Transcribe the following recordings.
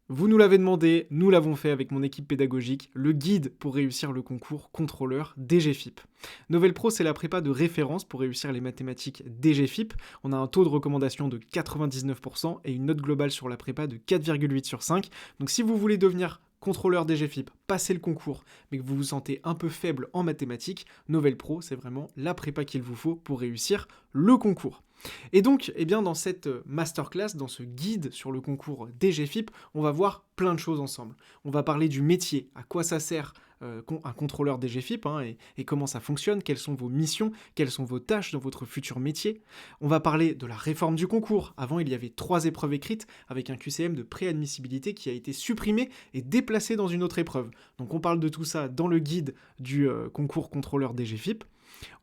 Vous nous l'avez demandé, nous l'avons fait avec mon équipe pédagogique, le guide pour réussir le concours contrôleur DGFIP. Novel Pro, c'est la prépa de référence pour réussir les mathématiques DGFIP. On a un taux de recommandation de 99% et une note globale sur la prépa de 4,8 sur 5. Donc si vous voulez devenir contrôleur DGFIP, passer le concours, mais que vous vous sentez un peu faible en mathématiques, Novel Pro, c'est vraiment la prépa qu'il vous faut pour réussir le concours. Et donc, eh bien, dans cette masterclass, dans ce guide sur le concours DGFIP, on va voir plein de choses ensemble. On va parler du métier, à quoi ça sert un contrôleur DGFIP et comment ça fonctionne, quelles sont vos missions, quelles sont vos tâches dans votre futur métier. On va parler de la réforme du concours. Avant, il y avait 3 épreuves écrites avec un QCM de préadmissibilité qui a été supprimé et déplacé dans une autre épreuve. Donc on parle de tout ça dans le guide du concours contrôleur DGFIP.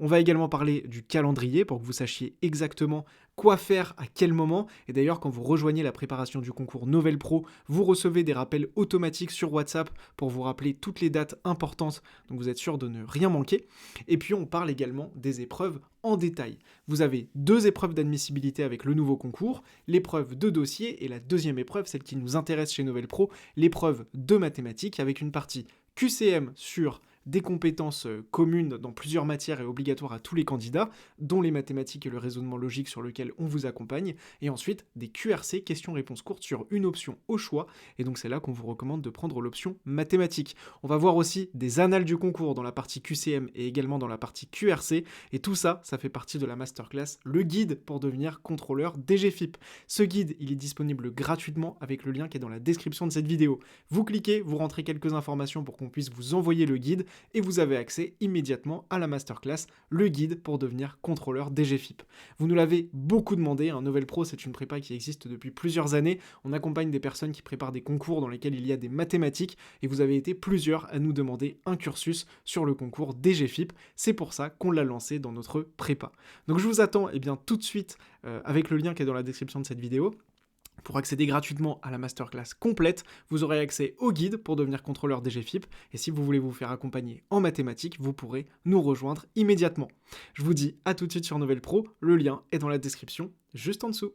On va également parler du calendrier pour que vous sachiez exactement quoi faire à quel moment. Et d'ailleurs, quand vous rejoignez la préparation du concours Novel Pro, vous recevez des rappels automatiques sur WhatsApp pour vous rappeler toutes les dates importantes. Donc vous êtes sûr de ne rien manquer. Et puis on parle également des épreuves en détail. Vous avez 2 épreuves d'admissibilité avec le nouveau concours, l'épreuve de dossier et la deuxième épreuve, celle qui nous intéresse chez Novel Pro, l'épreuve de mathématiques avec une partie QCM sur des compétences communes dans plusieurs matières et obligatoires à tous les candidats, dont les mathématiques et le raisonnement logique sur lequel on vous accompagne, et ensuite des QRC, questions-réponses courtes sur une option au choix, et donc c'est là qu'on vous recommande de prendre l'option mathématiques. On va voir aussi des annales du concours dans la partie QCM et également dans la partie QRC, et tout ça, ça fait partie de la masterclass, le guide pour devenir contrôleur DGFIP. Ce guide, il est disponible gratuitement avec le lien qui est dans la description de cette vidéo. Vous cliquez, vous rentrez quelques informations pour qu'on puisse vous envoyer le guide, et vous avez accès immédiatement à la masterclass, le guide pour devenir contrôleur DGFIP. Vous nous l'avez beaucoup demandé, Novel Pro c'est une prépa qui existe depuis plusieurs années, on accompagne des personnes qui préparent des concours dans lesquels il y a des mathématiques, et vous avez été plusieurs à nous demander un cursus sur le concours DGFIP, c'est pour ça qu'on l'a lancé dans notre prépa. Donc je vous attends tout de suite avec le lien qui est dans la description de cette vidéo. Pour accéder gratuitement à la masterclass complète, vous aurez accès au guide pour devenir contrôleur DGFIP, et si vous voulez vous faire accompagner en mathématiques, vous pourrez nous rejoindre immédiatement. Je vous dis à tout de suite sur Novel Pro, le lien est dans la description juste en dessous.